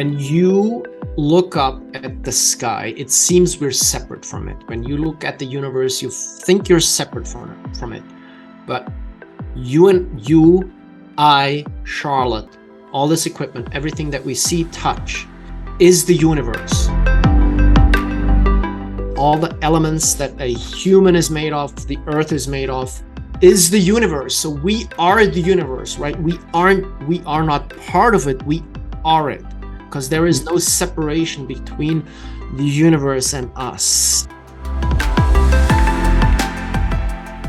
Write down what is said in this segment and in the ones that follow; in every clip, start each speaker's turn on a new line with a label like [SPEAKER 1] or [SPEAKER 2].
[SPEAKER 1] when you look up at the sky, it seems we're separate from it. When you look at the universe, you think you're separate from it. But you, I, Charlotte, all this equipment, everything that we see, touch, is the universe. All the elements that a human is made of, the earth is made of, is the universe. So we are the universe, right? We are not part of it, we are it. Because there is no separation between the universe and us.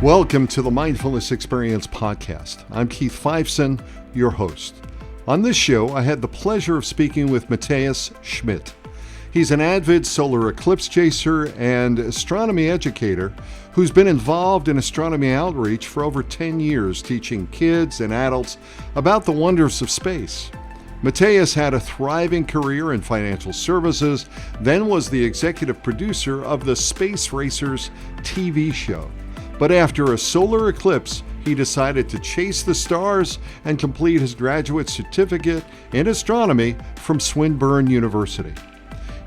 [SPEAKER 2] Welcome to the Mindfulness Experience podcast. I'm Keith Fiveson, your host. On this show, I had the pleasure of speaking with Matthias Schmitt. He's an avid solar eclipse chaser and astronomy educator who's been involved in astronomy outreach for over 10 years, teaching kids and adults about the wonders of space. Matthais had a thriving career in financial services, then was the executive producer of the Space Racers TV show. But after a solar eclipse, he decided to chase the stars and complete his graduate certificate in astronomy from Swinburne University.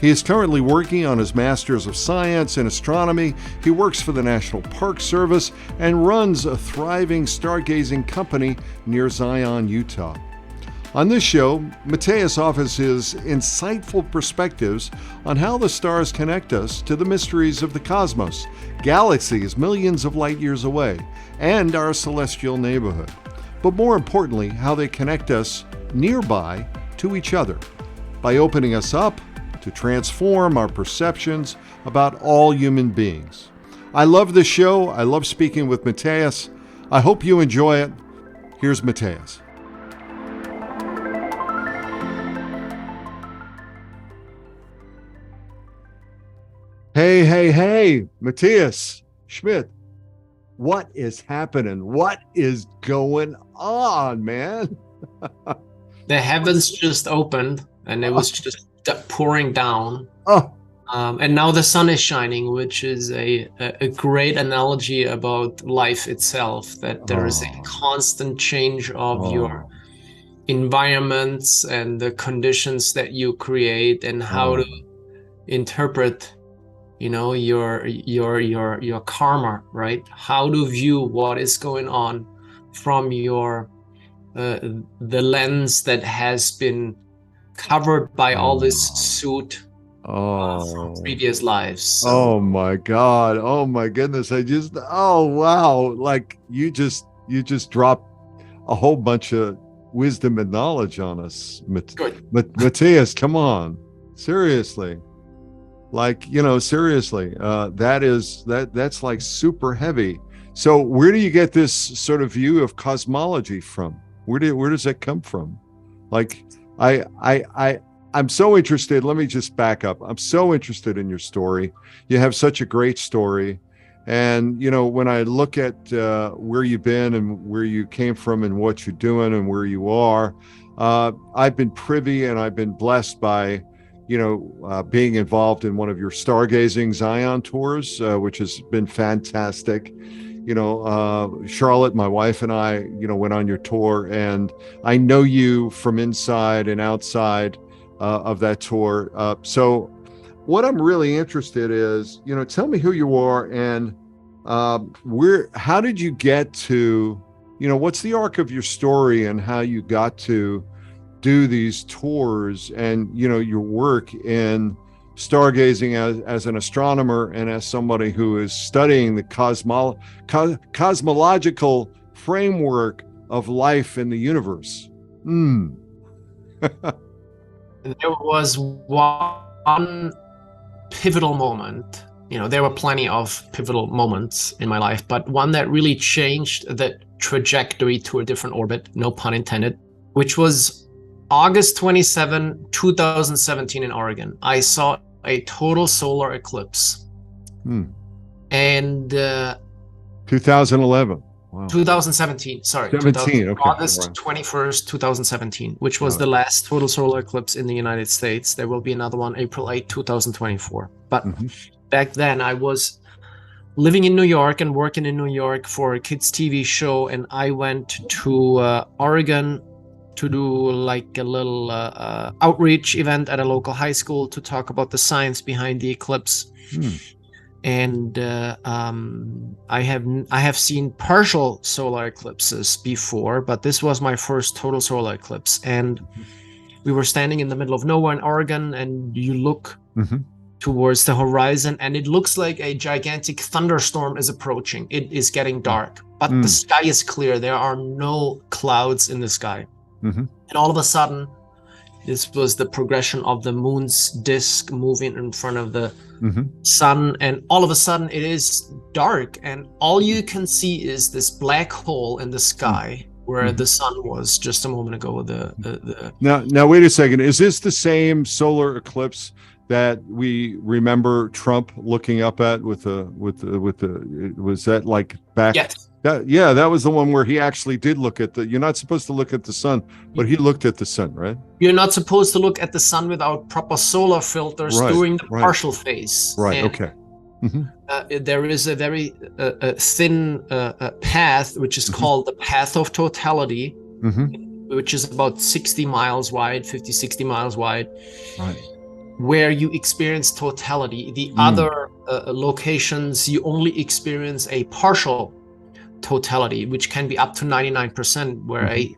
[SPEAKER 2] He is currently working on his Master's of Science in Astronomy. He works for the National Park Service and runs a thriving stargazing company near Zion, Utah. On this show, Matthais offers his insightful perspectives on how the stars connect us to the mysteries of the cosmos, galaxies millions of light years away, and our celestial neighborhood. But more importantly, how they connect us nearby to each other by opening us up to transform our perceptions about all human beings. I love this show. I love speaking with Matthais. I hope you enjoy it. Here's Matthais. Hey, Matthias Schmitt, what is happening? What is going on, man?
[SPEAKER 1] The heavens just opened and it was just pouring down. And now the sun is shining, which is a great analogy about life itself, that there is a constant change of your environments and the conditions that you create and how to interpret your karma, right? How to view what is going on from your the lens that has been covered by all this soot from previous lives. So.
[SPEAKER 2] Oh my God! Oh my goodness! Wow! Like you just dropped a whole bunch of wisdom and knowledge on us, Matthias. Come on, seriously. Seriously, that's like super heavy. So where do you get this sort of view of cosmology from? Where does that come from? Like, I'm so interested. Let me just back up. I'm so interested in your story. You have such a great story. And, when I look at where you've been and where you came from and what you're doing and where you are, I've been privy and I've been blessed by being involved in one of your Stargazing Zion tours, which has been fantastic. Charlotte, my wife, and I, went on your tour, and I know you from inside and outside of that tour. So what I'm really interested is, tell me who you are and how did you get to, what's the arc of your story and how you got to do these tours and your work in stargazing as an astronomer and as somebody who is studying the cosmological framework of life in the universe.
[SPEAKER 1] There was one pivotal moment. There were plenty of pivotal moments in my life, but one that really changed the trajectory to a different orbit, no pun intended, which was August 27, 2017 in Oregon. I saw a total solar eclipse. And
[SPEAKER 2] 2011. Wow.
[SPEAKER 1] 2017, sorry.
[SPEAKER 2] 17, okay.
[SPEAKER 1] August 21st, 2017, which was the last total solar eclipse in the United States. There will be another one April 8, 2024. But back then I was living in New York and working in New York for a kids TV show, and I went to Oregon to do like a little outreach event at a local high school to talk about the science behind the eclipse. And I have seen partial solar eclipses before, but this was my first total solar eclipse. And we were standing in the middle of nowhere in Oregon, and you look towards the horizon, and it looks like a gigantic thunderstorm is approaching. It is getting dark, but the sky is clear. There are no clouds in the sky. And all of a sudden, this was the progression of the moon's disk moving in front of the sun, and all of a sudden it is dark, and all you can see is this black hole in the sky where the sun was just a moment ago.
[SPEAKER 2] Now wait a second. Is this the same solar eclipse that we remember Trump looking up at with the was that like back?
[SPEAKER 1] Yes.
[SPEAKER 2] That was the one where he actually did look at you're not supposed to look at the sun, but he looked at the sun, right?
[SPEAKER 1] You're not supposed to look at the sun without proper solar filters during the partial phase.
[SPEAKER 2] Right, and, okay.
[SPEAKER 1] There is a very thin path, which is called the path of totality, which is about 60 miles wide, 50, 60 miles wide, where you experience totality. The other locations, you only experience a partial totality, which can be up to 99%, where a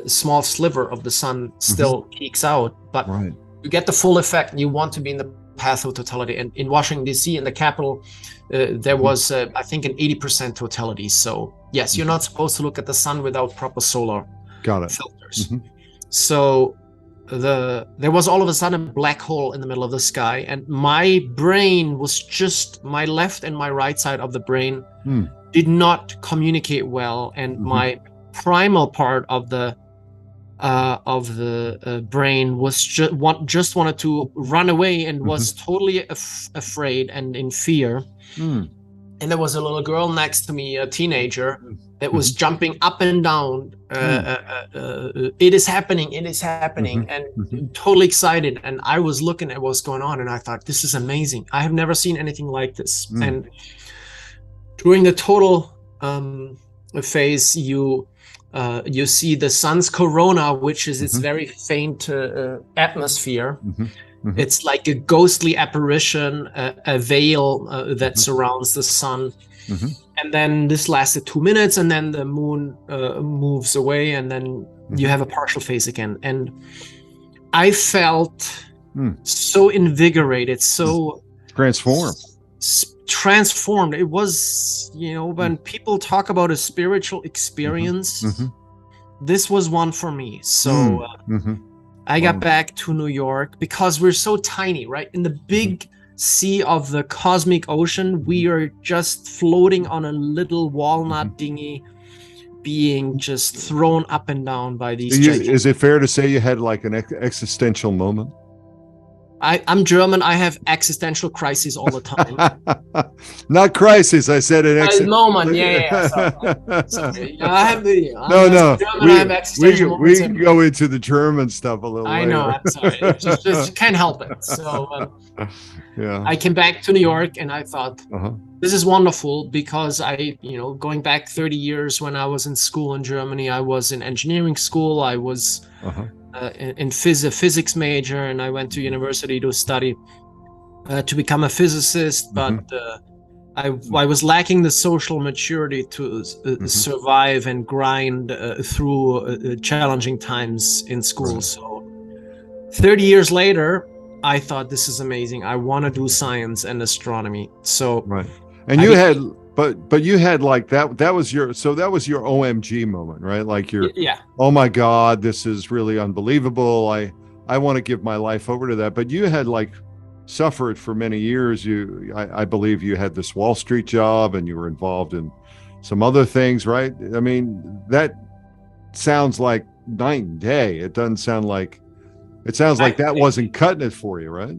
[SPEAKER 1] small sliver of the sun still peeks out, but you get the full effect. You want to be in the path of totality. And in Washington DC, in the capital, there was I think an 80% totality. So yes, you're not supposed to look at the sun without proper solar filters. So there was all of a sudden a black hole in the middle of the sky, and my brain was just, my left and my right side of the brain did not communicate well, and my primal part of the brain was just wanted to run away and was totally afraid and in fear. And there was a little girl next to me, a teenager, that was jumping up and down. It is happening, and totally excited. And I was looking at what's going on, and I thought, this is amazing. I have never seen anything like this. And during the total phase, you see the sun's corona, which is its very faint atmosphere. It's like a ghostly apparition, a veil that surrounds the sun. And then this lasted 2 minutes, and then the moon moves away, and then you have a partial phase again. And I felt so invigorated, so transformed. It was, when people talk about a spiritual experience, this was one for me. So I got back to New York, because we're so tiny, right? In the big sea of the cosmic ocean, we are just floating on a little walnut dinghy, being just thrown up and down by these.
[SPEAKER 2] Is it fair to say you had like an existential moment?
[SPEAKER 1] I'm German. I have existential crises all the time.
[SPEAKER 2] Not crisis. I said an existential
[SPEAKER 1] moment. Yeah. Sorry. I have the.
[SPEAKER 2] No.
[SPEAKER 1] German,
[SPEAKER 2] we can go into the German stuff a little.
[SPEAKER 1] I know. I'm sorry. Just can't help it. So I came back to New York, and I thought, this is wonderful, because I, going back 30 years, when I was in school in Germany, I was in engineering school. I was. In physics major, and I went to university to study to become a physicist, but I was lacking the social maturity to survive and grind through challenging times in school. So 30 years later, I thought, this is amazing. I want to do science and astronomy. So
[SPEAKER 2] and you had but you had like that was your OMG moment, right? Like oh my God, this is really unbelievable. I want to give my life over to that. But you had like suffered for many years. I believe you had this Wall Street job, and you were involved in some other things, right? I mean, that sounds like night and day. It doesn't sound like, it sounds like that wasn't cutting it for you, right?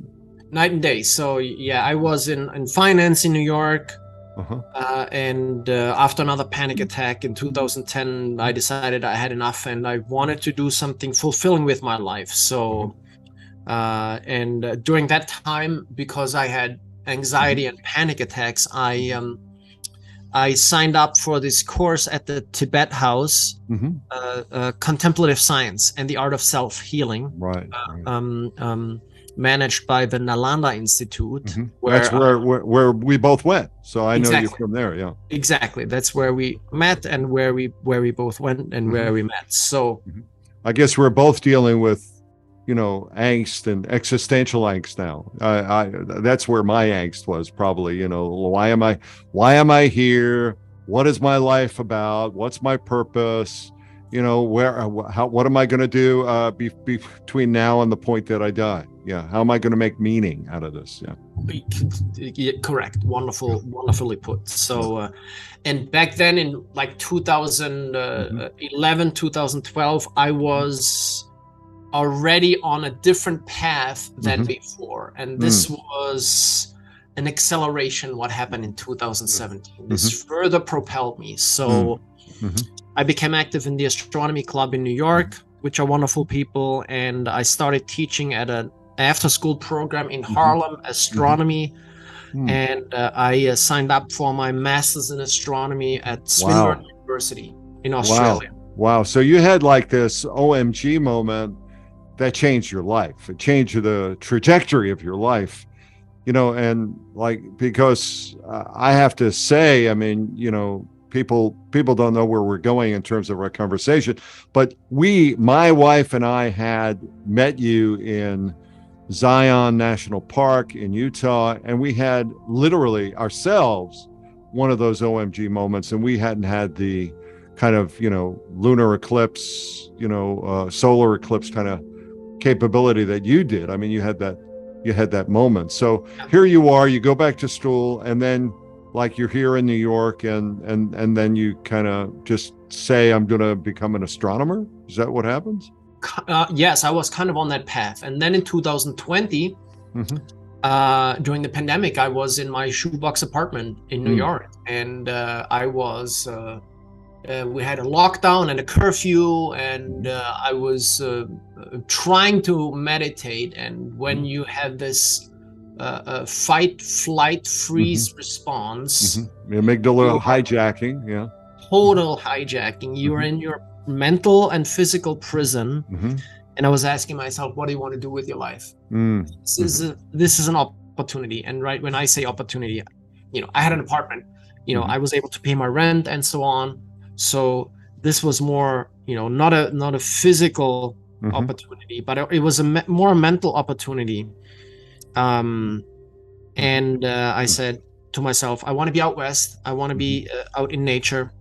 [SPEAKER 1] Night and day. So I was in finance in New York. And after another panic attack in 2010, I decided I had enough, and I wanted to do something fulfilling with my life. So, and during that time, because I had anxiety and panic attacks, I I signed up for this course at the Tibet House, Contemplative Science and the Art of Self-Healing,
[SPEAKER 2] Right.
[SPEAKER 1] managed by the Nalanda Institute.
[SPEAKER 2] That's where we both went. So I know you
[SPEAKER 1] Exactly.
[SPEAKER 2] from there. Yeah.
[SPEAKER 1] Exactly. That's where we met and where we both went and where we met. So
[SPEAKER 2] I guess we're both dealing with, angst and existential angst now. That's where my angst was probably, why am I here? What is my life about? What's my purpose? What am I going to do between now and the point that I die? Yeah. How am I going to make meaning out of this?
[SPEAKER 1] Yeah. Correct. Wonderfully put. So, and back then in like 2011, 2012, I was already on a different path than before. And this was an acceleration, what happened in 2017. This further propelled me. So I became active in the Astronomy Club in New York, which are wonderful people. And I started teaching at an after-school program in Harlem, Astronomy. And I signed up for my master's in astronomy at Swinburne University in Australia.
[SPEAKER 2] Wow. So you had like this OMG moment that changed your life. It changed the trajectory of your life, and because I have to say, I mean, people don't know where we're going in terms of our conversation, but my wife and I had met you in Zion National Park in Utah, and we had literally ourselves one of those OMG moments, and we hadn't had the kind of, lunar eclipse, solar eclipse kind of capability that you did. I mean, you had that moment. So here you are, you go back to school, and then you're here in New York, and then you kind of just say, I'm going to become an astronomer. Is that what happens?
[SPEAKER 1] Yes, I was kind of on that path. And then in 2020, during the pandemic, I was in my shoebox apartment in New York, and we had a lockdown and a curfew, and I was trying to meditate. And when you have this fight, flight, freeze response,
[SPEAKER 2] the amygdala hijacking,
[SPEAKER 1] total hijacking, you're in your mental and physical prison. And I was asking myself, what do you want to do with your life? This is an opportunity. And right when I say opportunity, I had an apartment, I was able to pay my rent and so on. So this was more, not a physical opportunity, but it was more a mental opportunity. And I said to myself, I want to be out west. I want to be out in nature.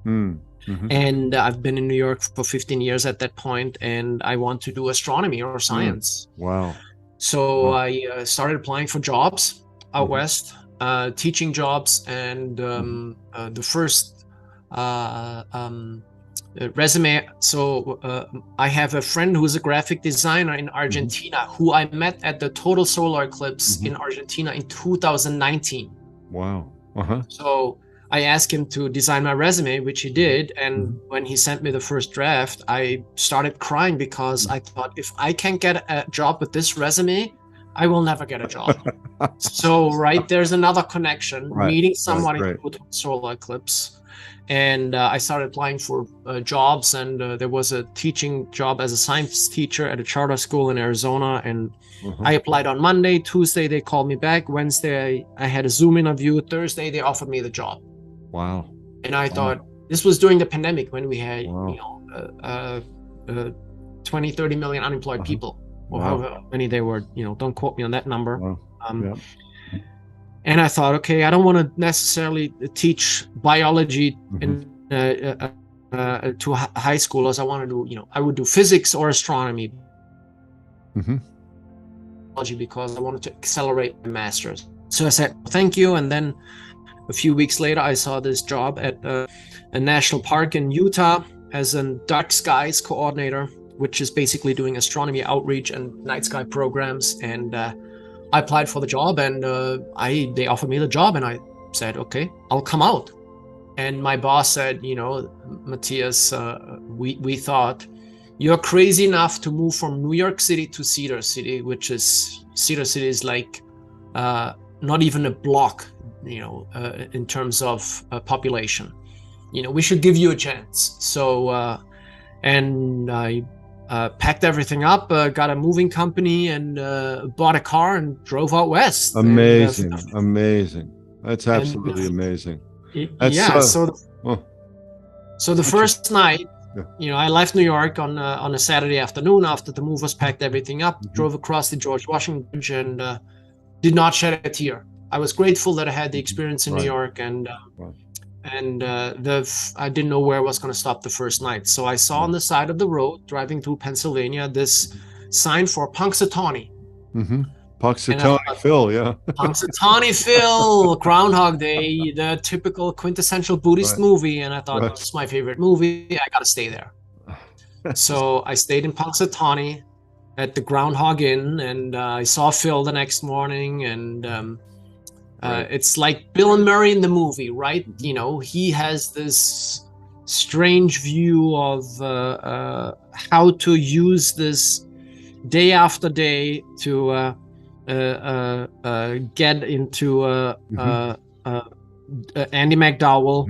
[SPEAKER 1] And I've been in New York for 15 years at that point, and I want to do astronomy or science.
[SPEAKER 2] Wow.
[SPEAKER 1] So I started applying for jobs out west, teaching jobs, and the first resume. So I have a friend who's a graphic designer in Argentina who I met at the total solar eclipse in Argentina in 2019.
[SPEAKER 2] Wow.
[SPEAKER 1] So I asked him to design my resume, which he did. And when he sent me the first draft, I started crying because I thought, if I can't get a job with this resume, I will never get a job. So, there's another connection, meeting someone in the solar eclipse. And I started applying for jobs, and there was a teaching job as a science teacher at a charter school in Arizona. And I applied on Monday. Tuesday, they called me back. Wednesday, I had a Zoom interview. Thursday, they offered me the job.
[SPEAKER 2] Wow.
[SPEAKER 1] And I thought, this was during the pandemic when we had, 20, 30 million unemployed people, or however many they were, don't quote me on that number. And I thought, okay, I don't want to necessarily teach biology to high schoolers. I want to do, I would do physics or astronomy because I wanted to accelerate my master's. So I said, thank you. And then a few weeks later, I saw this job at a national park in Utah as a dark skies coordinator, which is basically doing astronomy outreach and night sky programs. And I applied for the job, and they offered me the job, and I said, okay, I'll come out. And my boss said, Matthias, we thought you're crazy enough to move from New York City to Cedar City, Cedar City is like not even a block in terms of population. We should give you a chance. So, and I packed everything up, got a moving company, and bought a car and drove out west.
[SPEAKER 2] Amazing, amazing. That's absolutely amazing. That's
[SPEAKER 1] so the first night, I left New York on a Saturday afternoon after the move was packed everything up, drove across the George Washington Bridge, and did not shed a tear. I was grateful that I had the experience in New York, and I didn't know where I was going to stop the first night. So I saw on the side of the road, driving through Pennsylvania, this sign for Punxsutawney.
[SPEAKER 2] Punxsutawney Phil, yeah.
[SPEAKER 1] Punxsutawney Phil, Groundhog Day, the typical quintessential Buddhist movie. And I thought, this is my favorite movie. I got to stay there. So I stayed in Punxsutawney at the Groundhog Inn, and I saw Phil the next morning. And it's like Bill and Murray in the movie, right? He has this strange view of how to use this day after day to get into Andy McDowell,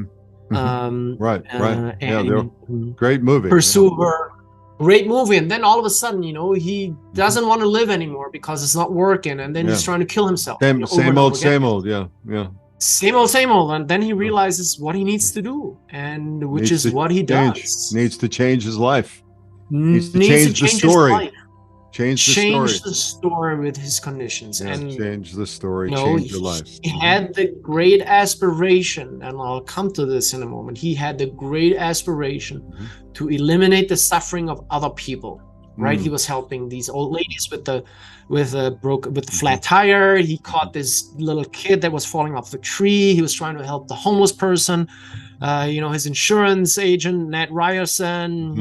[SPEAKER 2] great movie,
[SPEAKER 1] Pursuer, great movie. And then all of a sudden, he doesn't want to live anymore because it's not working, and then he's trying to kill himself.
[SPEAKER 2] Same old, same old.
[SPEAKER 1] Same old. And then he realizes what he needs to do, and which is what he does.
[SPEAKER 2] Needs to change his life. Needs to change the story. Change
[SPEAKER 1] the story with his conditions, and
[SPEAKER 2] change the story, change your life.
[SPEAKER 1] He had the great aspiration, and I'll come to this in a moment. He had the great aspiration to eliminate the suffering of other people. Right? He was helping these old ladies with the flat tire. He caught this little kid that was falling off the tree. He was trying to help the homeless person. His insurance agent, Nat Ryerson,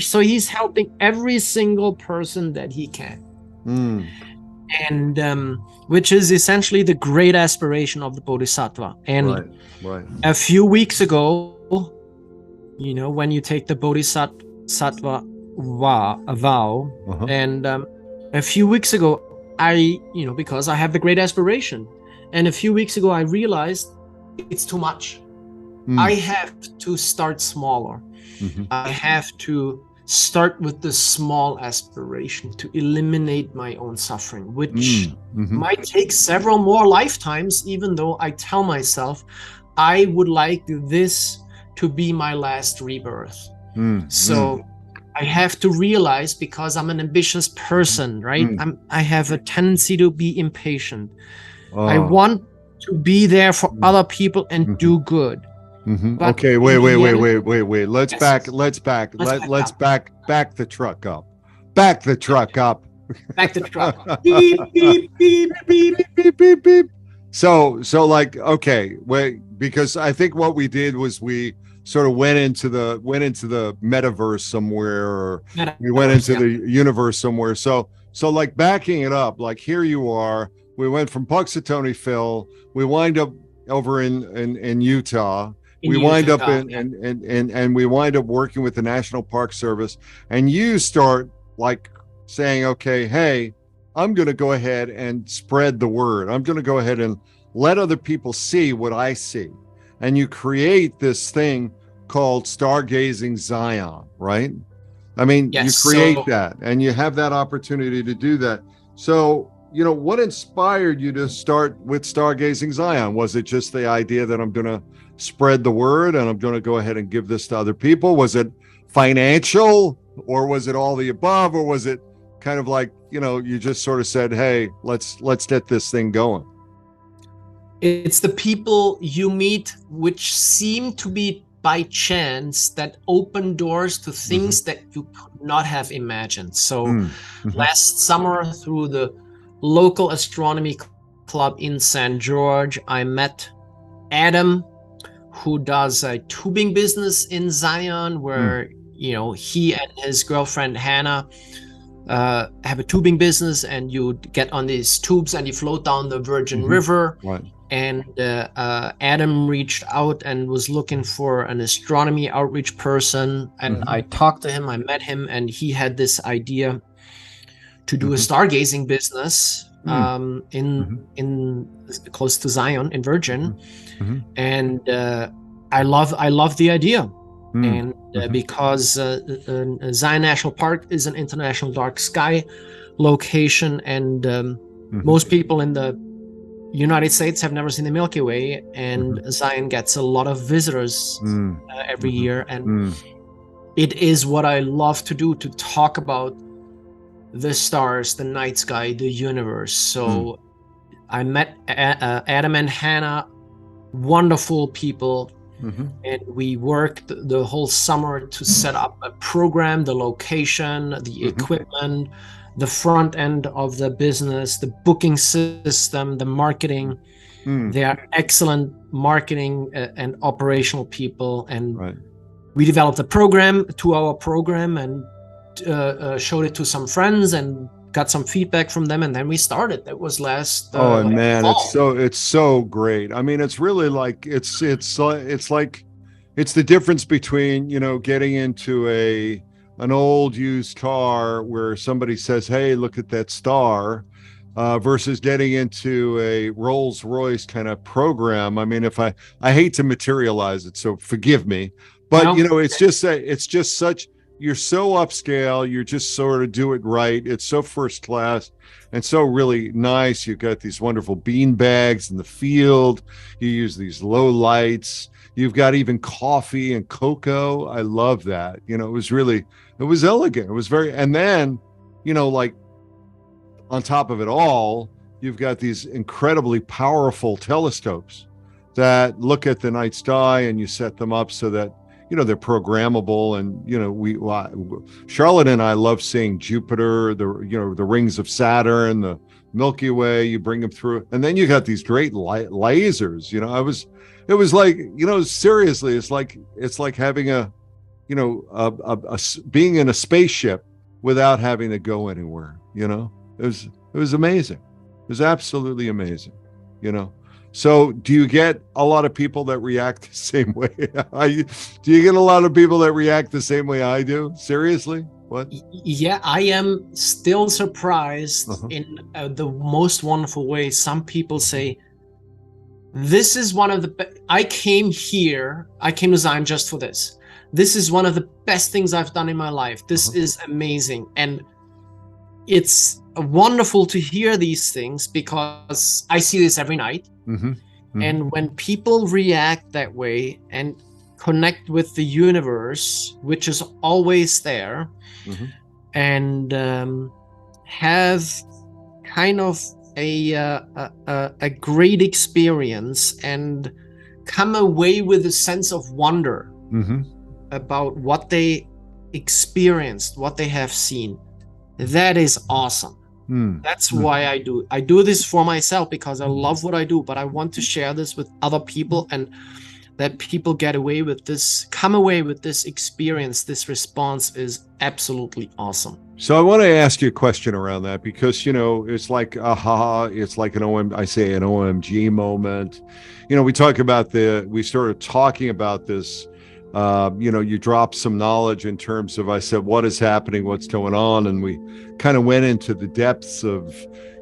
[SPEAKER 1] so he's helping every single person that he can. And which is essentially the great aspiration of the Bodhisattva. And a few weeks ago, when you take the Bodhisattva vow, and a few weeks ago, because I have the great aspiration, and a few weeks ago I realized it's too much. I have to start smaller. I have to start with the small aspiration to eliminate my own suffering, which might take several more lifetimes, even though I tell myself I would like this to be my last rebirth. So I have to realize, because I'm an ambitious person, right? I have a tendency to be impatient. I want to be there for other people and do good.
[SPEAKER 2] Okay, wait. Let's back the truck up. Back the truck up.
[SPEAKER 1] Back the truck. Beep, beep, beep, beep,
[SPEAKER 2] beep, beep, beep. So like, okay, wait, because I think what we did was we sort of went into the metaverse somewhere, or we went into the universe somewhere. So like, backing it up, like, here you are. We went from Punxsutawney Phil. We wind up over in Utah. We wind up and we wind up working with the National Park Service, and you start like saying, okay, hey, I'm going to go ahead and spread the word. I'm going to go ahead and let other people see what I see. And you create this thing called Stargazing Zion, right? I mean, you create that, and you have that opportunity to do that. So, what inspired you to start with Stargazing Zion? Was it just the idea that I'm going to spread the word and I'm going to go ahead and give this to other people? Was it financial, or was it all the above, or was it kind of like, you just sort of said, hey, let's get this thing going?
[SPEAKER 1] It's the people you meet, which seem to be by chance, that open doors to things that you could not have imagined. So last summer, through the local astronomy club in St. George, I met Adam, who does a tubing business in Zion, where he and his girlfriend Hannah have a tubing business, and you get on these tubes and you float down the Virgin River. And Adam reached out and was looking for an astronomy outreach person, and I talked to him. I met him, and he had this idea to do a stargazing business, in close to Zion in Virgin, and I love the idea, and because Zion National Park is an international dark sky location, and most people in the United States have never seen the Milky Way, and Zion gets a lot of visitors every year, and it is what I love to do, to talk about the stars, the night sky, the universe. So I met Adam and Hannah, wonderful people, and we worked the whole summer to set up a program, the location, the equipment, the front end of the business, the booking system, the marketing. They are excellent marketing and operational people, and we developed a program, a 2-hour program, and showed it to some friends and got some feedback from them, and then we started. That was last
[SPEAKER 2] man,
[SPEAKER 1] fall.
[SPEAKER 2] it's so great. I mean, it's really like it's like it's the difference between, you know, getting into an old used car where somebody says, hey, look at that star, versus getting into a Rolls Royce kind of program. I mean, if I hate to materialize it, so forgive me, but you know, it's just such, you're so upscale, you're just sort of do it right. It's so first class and so really nice. You've got these wonderful bean bags in the field. You use these low lights. You've got even coffee and cocoa. I love that. You know, it was elegant. It was very, and then, you know, like on top of it all, you've got these incredibly powerful telescopes that look at the night sky, and you set them up so that, you know, they're programmable. And, you know, Charlotte and I love seeing Jupiter, the rings of Saturn, the Milky Way. You bring them through, and then you got these great lasers. You know, it was like, you know, seriously, it's like having a being in a spaceship without having to go anywhere. You know, it was amazing. It was absolutely amazing. You know. So do you get a lot of people that react the same way? Do you get a lot of people that react the same way I do? Seriously? What?
[SPEAKER 1] Yeah, I am still surprised in the most wonderful way. Some people say, this is one of the I came to Zion just for this. This is one of the best things I've done in my life. This is amazing. And it's wonderful to hear these things, because I see this every night. And when people react that way and connect with the universe, which is always there, and have kind of a great experience and come away with a sense of wonder about what they experienced, what they have seen, that is awesome. That's why I do this for myself, because I love what I do, but I want to share this with other people, and that people come away with this experience. This response is absolutely awesome.
[SPEAKER 2] So I want to ask you a question around that, because, you know, it's like, it's like an OMG moment. You know, we started talking about this, you know, you dropped some knowledge in terms of, I said, what is happening, what's going on? And we kind of went into the depths of,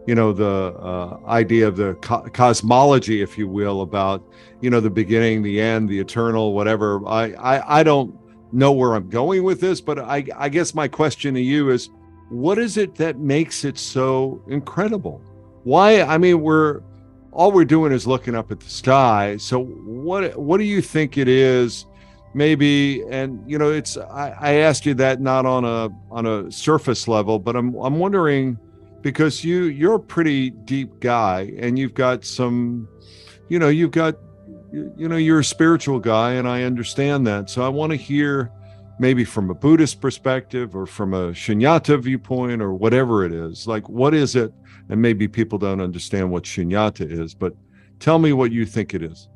[SPEAKER 2] you know, the idea of the cosmology, if you will, about, you know, the beginning, the end, the eternal, whatever. I don't know where I'm going with this, but I guess my question to you is, what is it that makes it so incredible? Why? I mean, all we're doing is looking up at the sky. So what do you think it is? Maybe, and you know, it's I asked you that not on a surface level, but I'm wondering, because you're a pretty deep guy, and you've got some, you know, you're a spiritual guy, and I understand that. So I want to hear, maybe from a Buddhist perspective or from a Shunyata viewpoint or whatever it is, like, what is it? And maybe people don't understand what Shunyata is, but tell me what you think it is.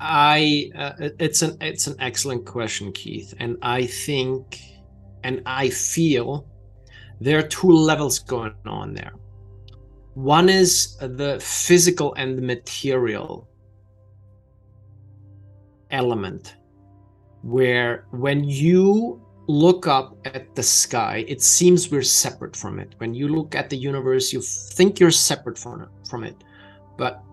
[SPEAKER 1] It's an excellent question, Keith, and I think, and I feel, there are two levels going on there. One is the physical and the material element, where when you look up at the sky, it seems we're separate from it. When you look at the universe, you think you're separate from it. But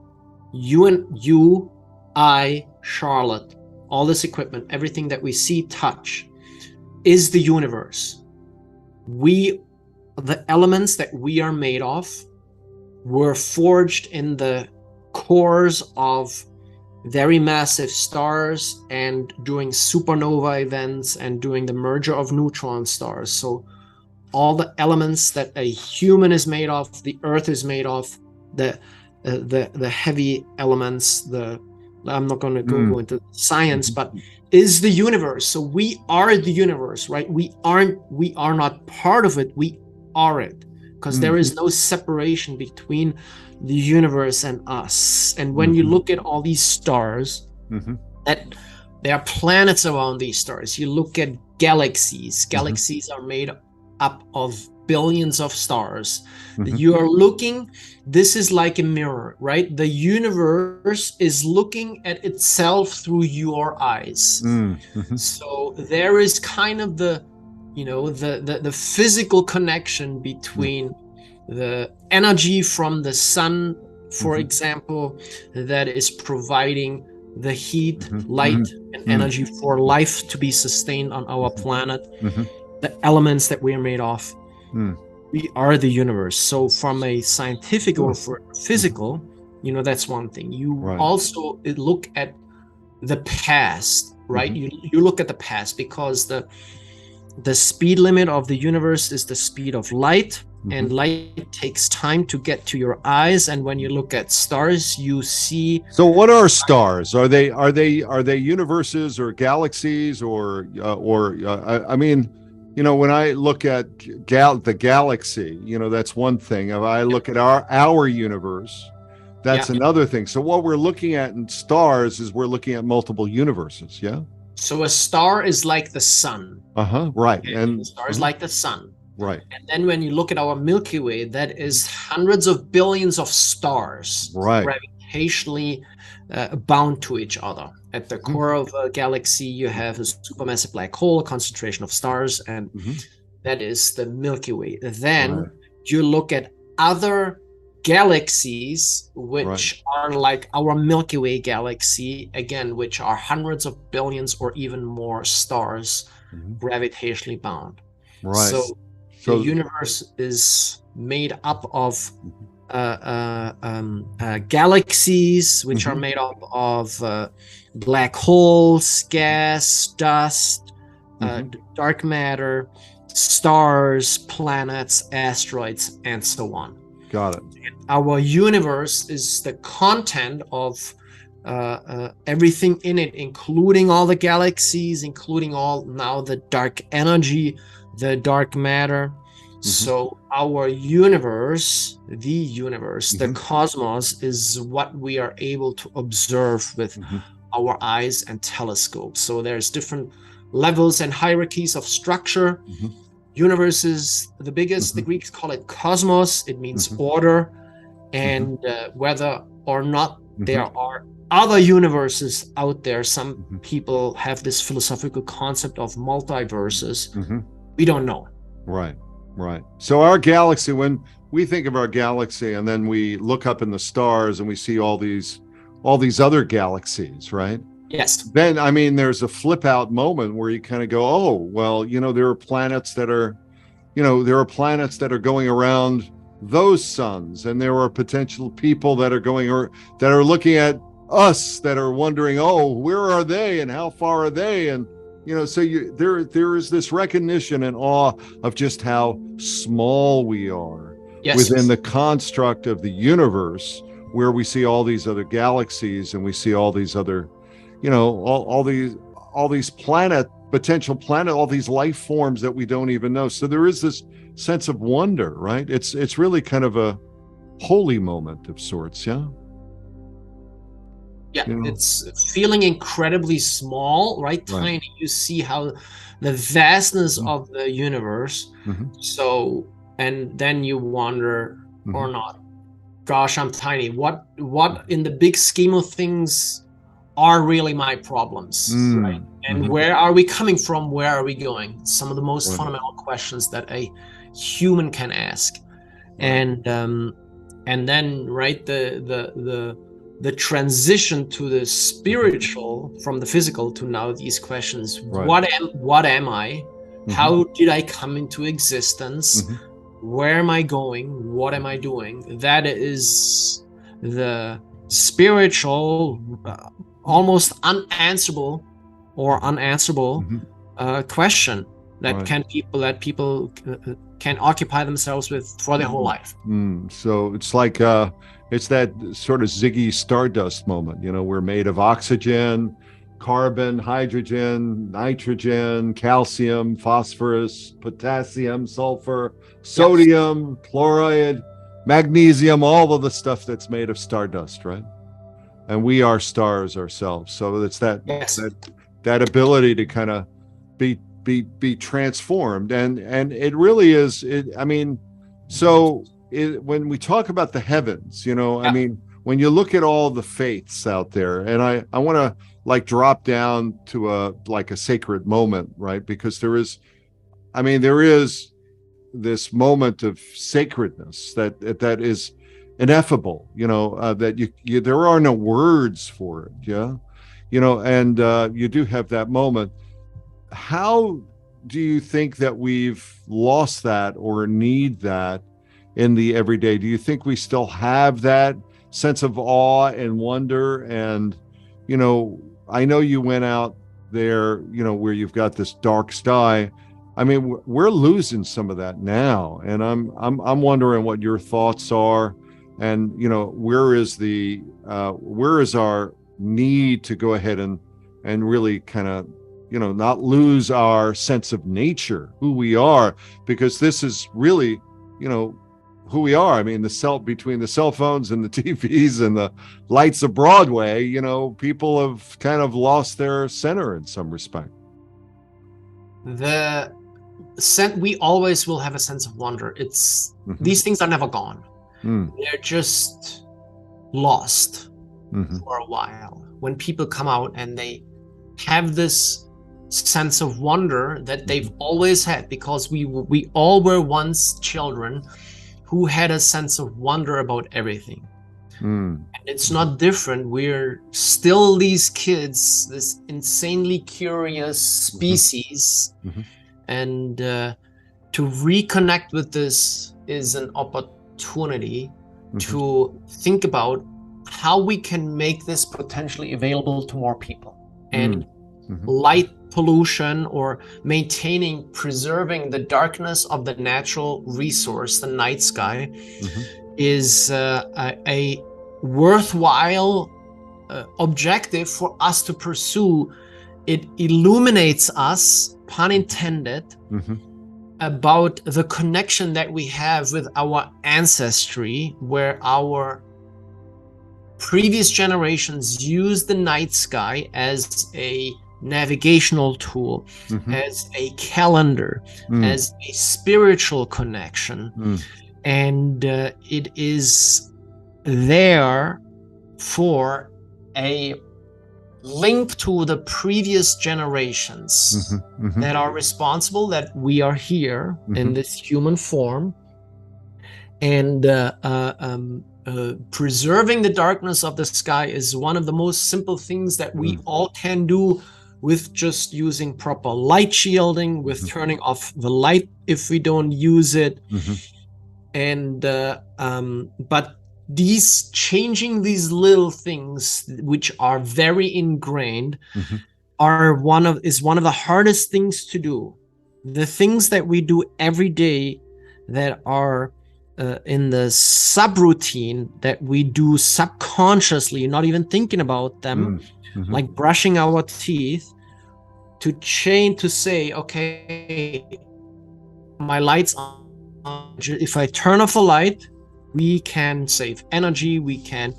[SPEAKER 1] you, I, Charlotte, all this equipment, everything that we see, touch, is the universe. The elements that we are made of were forged in the cores of very massive stars and during supernova events and during the merger of neutron stars. So all the elements that a human is made of, the earth is made of, the heavy elements, I'm not going to go into science, but is the universe. So we are the universe, right? We are not part of it, we are it, because there is no separation between the universe and us. And when you look at all these stars, that there are planets around these stars. You look at galaxies. Galaxies are made up of billions of stars. You are looking, this is like a mirror, right? The universe is looking at itself through your eyes. So there is kind of the physical connection between the energy from the sun, for example, that is providing the heat, light, and energy for life to be sustained on our planet, the elements that we are made of. We are the universe. So from a scientific or for physical, that's one thing. You also look at the past, right? You look at the past, because the speed limit of the universe is the speed of light, and light takes time to get to your eyes. And when you look at stars, you see.
[SPEAKER 2] So what are stars? Are they universes or galaxies or I mean, when I look at the galaxy, that's one thing. If I look at our universe, that's another thing. So what we're looking at in stars is we're looking at multiple universes. Yeah.
[SPEAKER 1] So a star is like the sun.
[SPEAKER 2] Right.
[SPEAKER 1] Okay?
[SPEAKER 2] And
[SPEAKER 1] a star is like the sun.
[SPEAKER 2] Right.
[SPEAKER 1] And then when you look at our Milky Way, that is hundreds of billions of stars, gravitationally bound to each other. At the core of a galaxy, you have a supermassive black hole, a concentration of stars, and that is the Milky Way. Then you look at other galaxies, which are like our Milky Way galaxy, again, which are hundreds of billions or even more stars gravitationally bound. So the universe is made up of galaxies, which are made up of black holes, gas, dust, dark matter, stars, planets, asteroids, and so on.
[SPEAKER 2] Got it.
[SPEAKER 1] Our universe is the content of everything in it, including all the galaxies, including all now the dark energy, the dark matter. So our universe, the cosmos, is what we are able to observe with our eyes and telescopes. So there's different levels and hierarchies of structure. Universe is the biggest. The Greeks call it cosmos. It means order. And whether or not there are other universes out there, some people have this philosophical concept of multiverses. We don't know.
[SPEAKER 2] Right. So our galaxy, when we think of our galaxy and then we look up in the stars and we see all these other galaxies, right?
[SPEAKER 1] Yes.
[SPEAKER 2] Then, I mean, there's a flip out moment where you kind of go, oh, well, there are planets that are going around those suns, and there are potential people that are going or that are looking at us that are wondering, oh, where are they and how far are they? And so there is this recognition and awe of just how small we are within the construct of the universe, where we see all these other galaxies and we see all these other, all these potential planet, all these life forms that we don't even know. So there is this sense of wonder, right? It's really kind of a holy moment of sorts, yeah.
[SPEAKER 1] Yeah, it's feeling incredibly small, right? Tiny. You see how the vastness of the universe. So, and then you wonder, or not, gosh, I'm tiny. What in the big scheme of things are really my problems, right? And where are we coming from? Where are we going? Some of the most fundamental questions that a human can ask. And then, right, the transition to the spiritual from the physical to now these questions. What am I? How did I come into existence? Where am I going? What am I doing? That is the spiritual, almost unanswerable question that people can occupy themselves with for their whole life.
[SPEAKER 2] So it's like it's that sort of Ziggy Stardust moment. You know, we're made of oxygen, carbon, hydrogen, nitrogen, calcium, phosphorus, potassium, sulfur, sodium, chloride, magnesium, all of the stuff that's made of stardust, right? And we are stars ourselves. So it's that ability to kind of be transformed, and it really is. I mean, so when we talk about the heavens, you know, I mean, when you look at all the faiths out there, and I want to like drop down to a sacred moment, right? Because there is this moment of sacredness that is ineffable, you know, that you there are no words for it, you know, and you do have that moment. How do you think that we've lost that or need that in the everyday? Do you think we still have that sense of awe and wonder? And, you know, I know you went out there, you know, where you've got this dark sky. I mean, we're losing some of that now, and I'm wondering what your thoughts are, and, you know, where is our need to go ahead and really kind of, you know, not lose our sense of nature, who we are, because this is really, you know, who we are. I mean, between the cell phones and the TVs and the lights of Broadway, you know, people have kind of lost their center in some respect.
[SPEAKER 1] We always will have a sense of wonder. It's these things are never gone. They're just lost for a while. When people come out and they have this sense of wonder that they've always had, because we all were once children who had a sense of wonder about everything. And it's not different. We're still these kids, this insanely curious species. And to reconnect with this is an opportunity to think about how we can make this potentially available to more people. And light pollution, or preserving the darkness of the natural resource, the night sky, is a worthwhile objective for us to pursue. It illuminates us, pun intended, about the connection that we have with our ancestry, where our previous generations used the night sky as a navigational tool, as a calendar, as a spiritual connection. And it is there for a link to the previous generations that are responsible that we are here in this human form. And preserving the darkness of the sky is one of the most simple things that we all can do, with just using proper light shielding, with turning off the light if we don't use it. And but changing these little things, which are very ingrained, is one of the hardest things to do. The things that we do every day that are in the subroutine, that we do subconsciously, not even thinking about them, like brushing our teeth, to say, okay, my light's on. If I turn off a light, we can save energy, we can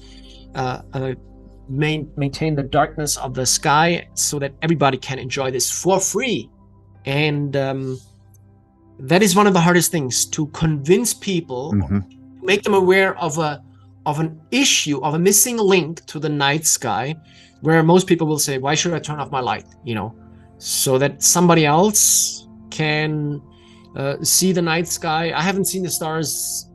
[SPEAKER 1] maintain the darkness of the sky so that everybody can enjoy this for free. And that is one of the hardest things, to convince people, make them aware of a an issue, of a missing link to the night sky, where most people will say, why should I turn off my light, so that somebody else can see the night sky. I haven't seen the stars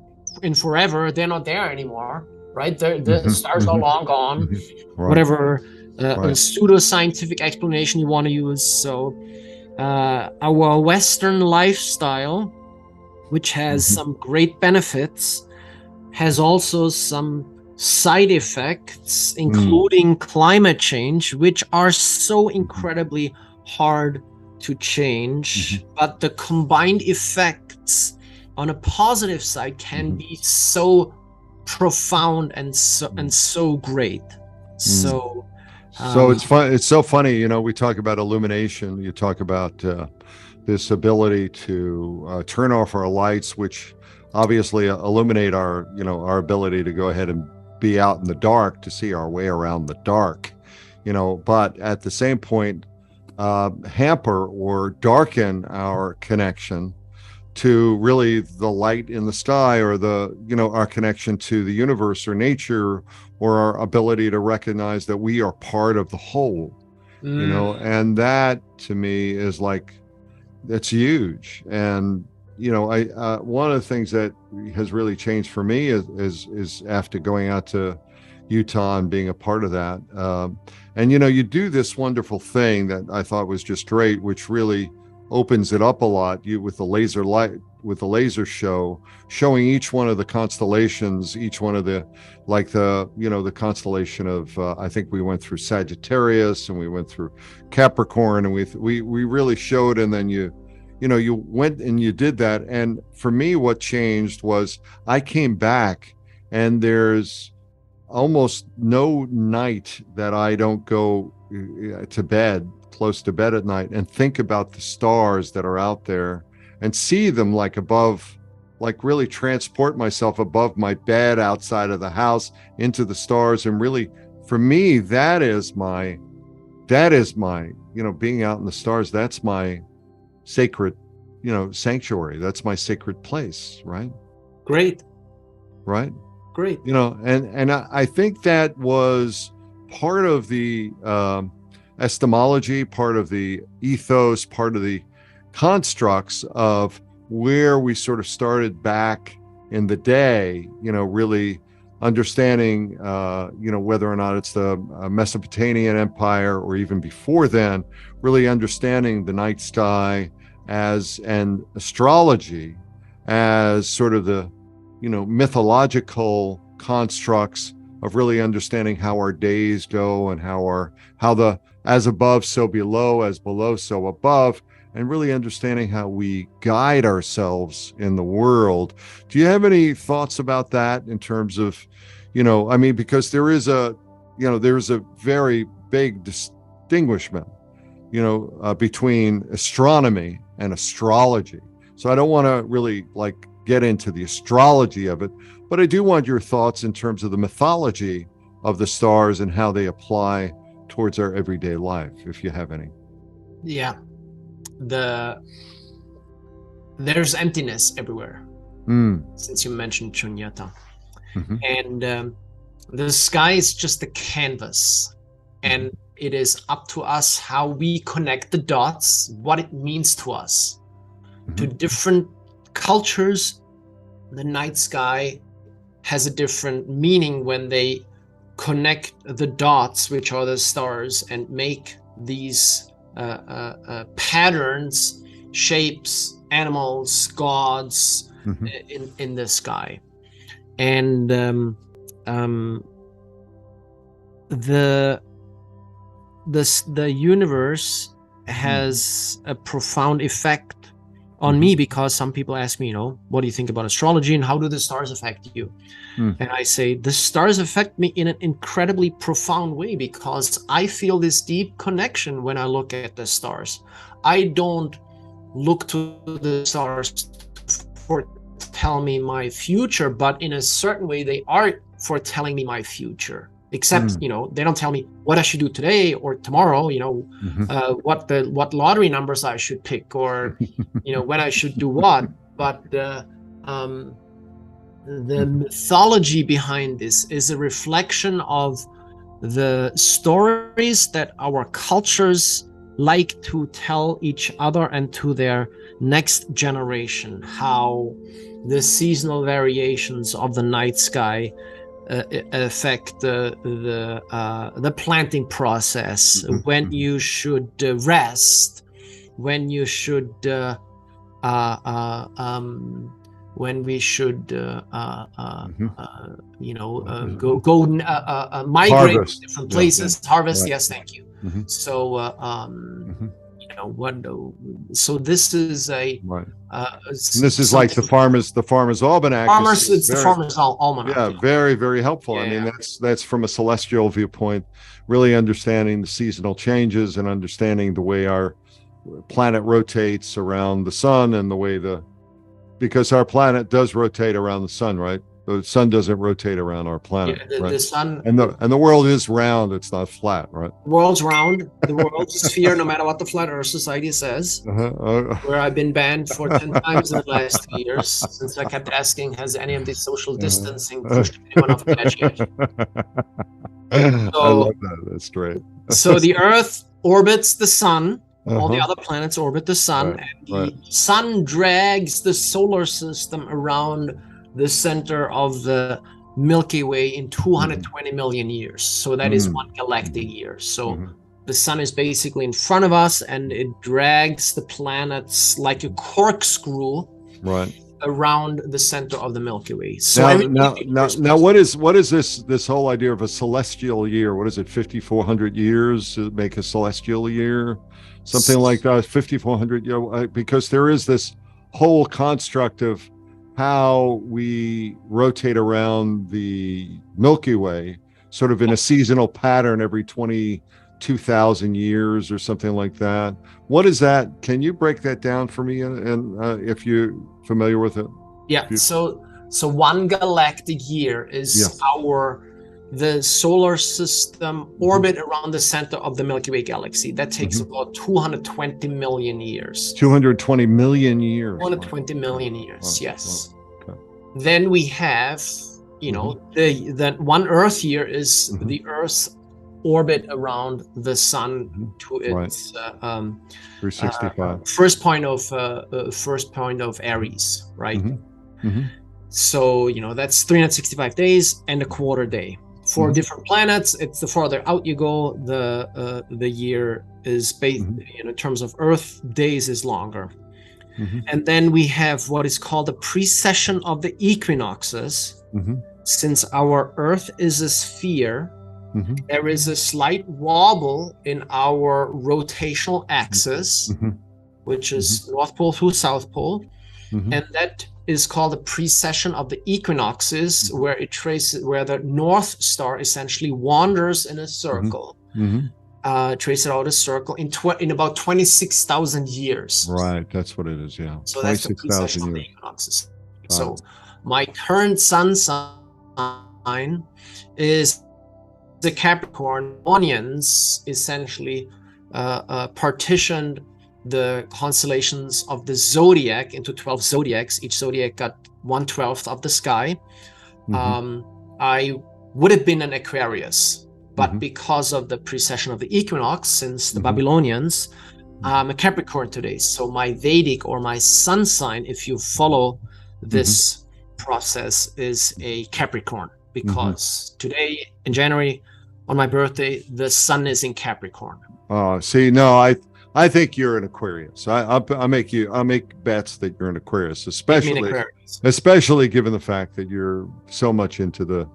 [SPEAKER 1] in forever. They're not there anymore, right? The stars are long gone.
[SPEAKER 2] Right.
[SPEAKER 1] Whatever
[SPEAKER 2] Right.
[SPEAKER 1] pseudo-scientific explanation you want to use. So our Western lifestyle, which has some great benefits, has also some side effects, including climate change, which are so incredibly hard to change. But the combined effects on a positive side can be so profound and so great. So
[SPEAKER 2] it's fun. It's so funny, we talk about illumination. You talk about this ability to turn off our lights, which obviously illuminate our ability to go ahead and be out in the dark, to see our way around the dark, but at the same point hamper or darken our connection to really the light in the sky, or our connection to the universe or nature, or our ability to recognize that we are part of the whole, and that to me is that's huge. And I one of the things that has really changed for me is after going out to Utah and being a part of that, and you do this wonderful thing that I thought was just great, which really opens it up a lot, with the laser light, with the laser show, showing each one of the constellations, each one of the the constellation of I think we went through Sagittarius, and we went through Capricorn, and we really showed. And then you went and you did that. And for me, what changed was I came back, and there's almost no night that I don't go to bed, close to bed at night, and think about the stars that are out there and see them above, really transport myself above my bed, outside of the house, into the stars. And really, for me, that is my being out in the stars, that's my sacred sanctuary, that's my sacred place. Right?
[SPEAKER 1] Great.
[SPEAKER 2] And I think that was part of the epistemology, part of the ethos, part of the constructs of where we sort of started back in the day, really understanding, whether or not it's the Mesopotamian Empire or even before then, really understanding the night sky and astrology as sort of the, mythological constructs of really understanding how our days go, and how the as above, so below, as below, so above, and really understanding how we guide ourselves in the world. Do you have any thoughts about that in terms of, because there is a very big distinguishment, between astronomy and astrology. So I don't want to really get into the astrology of it, but I do want your thoughts in terms of the mythology of the stars and how they apply towards our everyday life, if you have any.
[SPEAKER 1] Yeah. There's emptiness everywhere, since you mentioned Shunyata. And the sky is just a canvas, and it is up to us how we connect the dots, what it means to us. To different cultures, the night sky has a different meaning when they connect the dots, which are the stars, and make these patterns, shapes, animals, gods in the sky. And the universe has a profound effect on me, because some people ask me, what do you think about astrology and how do the stars affect you? And I say, the stars affect me in an incredibly profound way, because I feel this deep connection when I look at the stars. I don't look to the stars to tell me my future, but in a certain way, they are foretelling me my future. Except, they don't tell me what I should do today or tomorrow, what lottery numbers I should pick, or, when I should do what. But the mythology behind this is a reflection of the stories that our cultures like to tell each other and to their next generation, how the seasonal variations of the night sky affect the planting process, when you should rest, when you should when we should migrate
[SPEAKER 2] Harvest.
[SPEAKER 1] to different places, harvest.
[SPEAKER 2] Right.
[SPEAKER 1] Yes, thank you. So so this is a
[SPEAKER 2] this is like the farmer's almanac.
[SPEAKER 1] It's the farmer's almanac.
[SPEAKER 2] Yeah, very, very helpful.
[SPEAKER 1] Yeah.
[SPEAKER 2] I mean, that's from a celestial viewpoint, really understanding the seasonal changes and understanding the way our planet rotates around the sun, and the way because our planet does rotate around the sun, right? The sun doesn't rotate around our planet.
[SPEAKER 1] Yeah,
[SPEAKER 2] right?
[SPEAKER 1] The sun
[SPEAKER 2] and the world is round; it's not flat, right?
[SPEAKER 1] The world's round. The world's a sphere, no matter what the Flat Earth Society says. Where I've been banned for 10 times in the last 2 years, since I kept asking, has any of the social distancing pushed anyone off the edge yet?
[SPEAKER 2] I love that. That's great.
[SPEAKER 1] So the Earth orbits the sun. All the other planets orbit the sun, and the sun drags the solar system around the center of the Milky Way in 220 million years. So that is one galactic year. So the sun is basically in front of us, and it drags the planets like a corkscrew around the center of the Milky Way. So
[SPEAKER 2] now what is this whole idea of a celestial year? What is it, 5,400 years to make a celestial year? Something like that, 5,400, because there is this whole construct of how we rotate around the Milky Way, sort of in a seasonal pattern every 22,000 years or something like that. What is that? Can you break that down for me? And if you're familiar with it?
[SPEAKER 1] Yeah. So one galactic year is the solar system orbit around the center of the Milky Way galaxy. That takes about 220 million years.
[SPEAKER 2] 220 million years.
[SPEAKER 1] 220 million years, yes.
[SPEAKER 2] Okay.
[SPEAKER 1] Then we have, the 1 Earth year is the Earth's orbit around the sun to its
[SPEAKER 2] 365.
[SPEAKER 1] first point of Aries, right? So that's 365 days and a quarter day. For different planets, it's the farther out you go, the year is based in terms of Earth days is longer. And then we have what is called the precession of the equinoxes. Since our Earth is a sphere, there is a slight wobble in our rotational axis, which is North Pole through South Pole, and that is called the precession of the equinoxes, where the North Star essentially wanders in a circle, traces out a circle in about 26,000 years.
[SPEAKER 2] Right, that's what it is. Yeah.
[SPEAKER 1] So that's the precession of the equinoxes. So my current sun sign is the Capricorn. Onions essentially partitioned the constellations of the zodiac into 12 zodiacs. Each zodiac got 1/12 of the sky. I would have been an Aquarius, but because of the precession of the equinox, since the Babylonians, I'm a Capricorn today. So my Vedic, or my sun sign, if you follow this process, is a Capricorn, because today in January, on my birthday, the sun is in Capricorn.
[SPEAKER 2] Oh, see, no, I think you're an Aquarius. I make bets that you're an Aquarius, especially given the fact that you're so much into the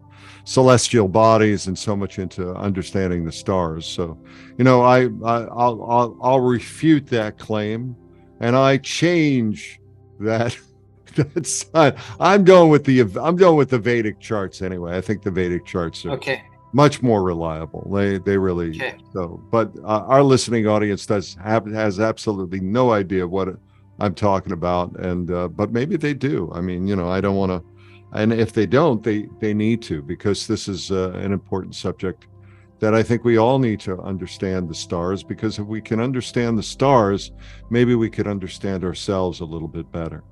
[SPEAKER 2] celestial bodies and so much into understanding the stars. So, I'll refute that claim, and I change that. I'm going with the Vedic charts anyway. I think the Vedic charts are much more reliable. They really so. But our listening audience has absolutely no idea what I'm talking about, and but maybe they do. I mean, I don't want to, and if they don't, they need to, because this is an important subject that I think we all need to understand the stars, because if we can understand the stars, maybe we could understand ourselves a little bit better.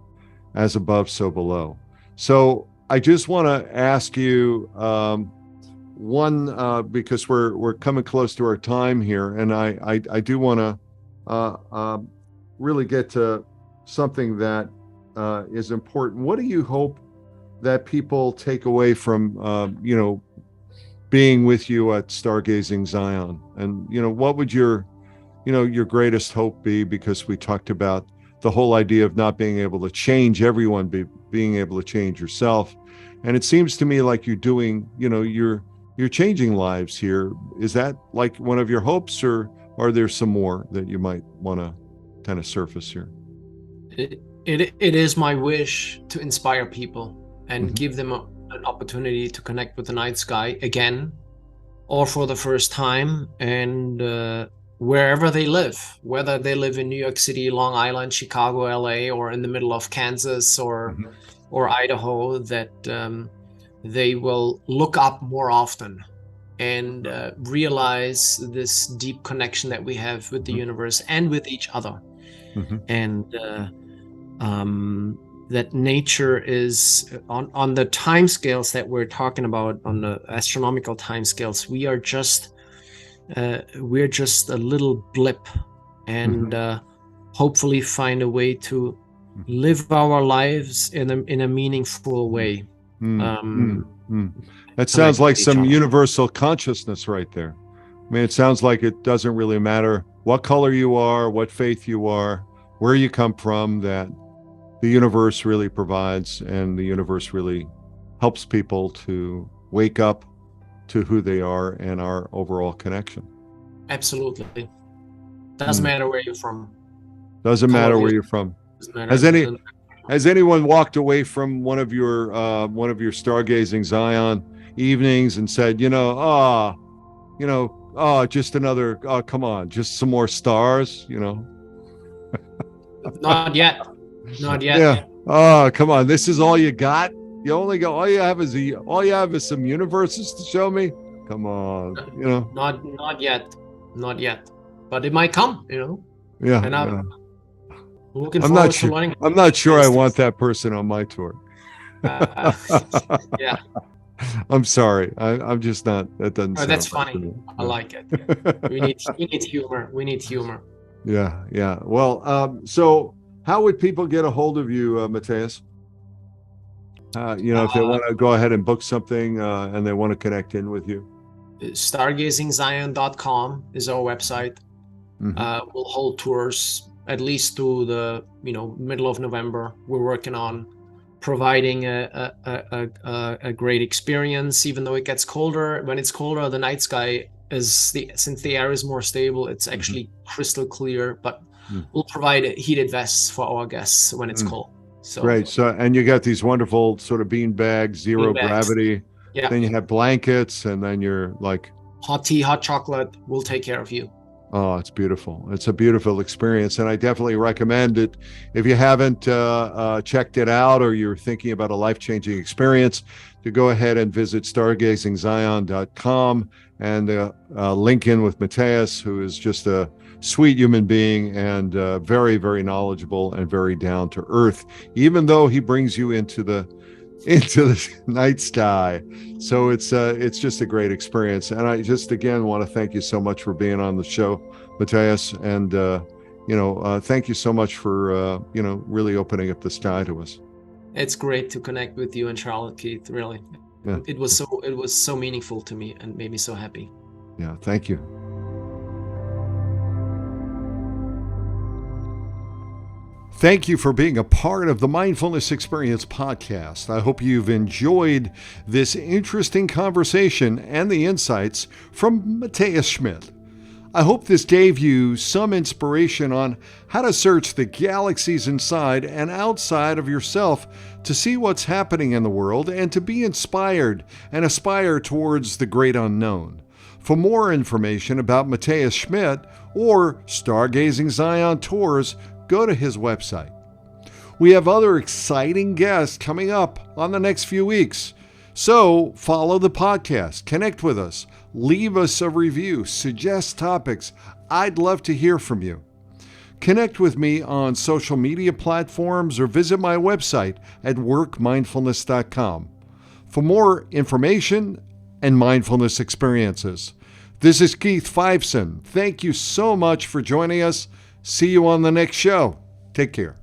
[SPEAKER 2] As above, so below. So I just want to ask you one because we're coming close to our time here, and I do want to really get to something that is important. What do you hope that people take away from being with you at Stargazing Zion? And what would your greatest hope be? Because we talked about the whole idea of not being able to change everyone, being able to change yourself. And it seems to me like you're doing, you're changing lives here. Is that like one of your hopes, or are there some more that you might want to kind of surface here?
[SPEAKER 1] It is my wish to inspire people and give them an opportunity to connect with the night sky again, or for the first time, and wherever they live, whether they live in New York City, Long Island, Chicago, LA, or in the middle of Kansas or Idaho, that they will look up more often and realize this deep connection that we have with the universe and with each other. And that nature is on the time scales that we're talking about, on the astronomical time scales, we're just a little blip, and hopefully find a way to live our lives in a meaningful way.
[SPEAKER 2] That sounds like some universal consciousness right there. I mean, it sounds like it doesn't really matter what color you are, what faith you are, where you come from, that the universe really provides, and the universe really helps people to wake up to who they are and our overall connection.
[SPEAKER 1] Absolutely. Doesn't matter where you're from.
[SPEAKER 2] Doesn't matter where you're from. Has anyone walked away from one of your Stargazing Zion evenings and said, just another, come on, just some more stars,
[SPEAKER 1] Not yet. Not yet.
[SPEAKER 2] Yeah. Oh, come on. This is all you got? All you have is some universes to show me? Come on.
[SPEAKER 1] Not yet. Not yet. But it might come,
[SPEAKER 2] Yeah.
[SPEAKER 1] And I'm looking forward to learning.
[SPEAKER 2] I'm not sure I want that person on my tour.
[SPEAKER 1] Yeah.
[SPEAKER 2] I'm sorry. I'm just not. That doesn't.
[SPEAKER 1] That's funny. I like it. We need humor. We need humor.
[SPEAKER 2] Yeah. Yeah. Well, so how would people get a hold of you, Matthias? If they want to go ahead and book something and they want to connect in with you.
[SPEAKER 1] Stargazingzion.com is our website. We'll hold tours at least through the middle of November. We're working on providing a great experience, even though it gets colder. When it's colder, the night sky since the air is more stable, it's actually crystal clear, but we'll provide heated vests for our guests when it's cold. So
[SPEAKER 2] great. So, and you got these wonderful sort of bean bags, zero gravity.
[SPEAKER 1] Yeah.
[SPEAKER 2] Then you have blankets, and then you're like
[SPEAKER 1] hot tea, hot chocolate. We'll take care of you.
[SPEAKER 2] Oh, it's beautiful. It's a beautiful experience. And I definitely recommend it. If you haven't checked it out, or you're thinking about a life-changing experience, to go ahead and visit stargazingzion.com and link in with Matthais, who is just a sweet human being and very, very knowledgeable and very down to earth, even though he brings you into the night sky. So it's just a great experience. And I just, again, want to thank you so much for being on the show, Matthais. And, thank you so much for, really opening up the sky to us.
[SPEAKER 1] It's great to connect with you and Charlotte, Keith, really. Yeah. It was so meaningful to me and made me so happy.
[SPEAKER 2] Yeah. Thank you. Thank you for being a part of the Mindfulness Experience podcast. I hope you've enjoyed this interesting conversation and the insights from Matthias Schmitt. I hope this gave you some inspiration on how to search the galaxies inside and outside of yourself to see what's happening in the world and to be inspired and aspire towards the great unknown. For more information about Matthias Schmitt or Stargazing Zion tours, go to his website. We have other exciting guests coming up on the next few weeks. So follow the podcast, connect with us, leave us a review, suggest topics. I'd love to hear from you. Connect with me on social media platforms or visit my website at workmindfulness.com. for more information and mindfulness experiences. This is Keith Fiveson. Thank you so much for joining us. See you on the next show. Take care.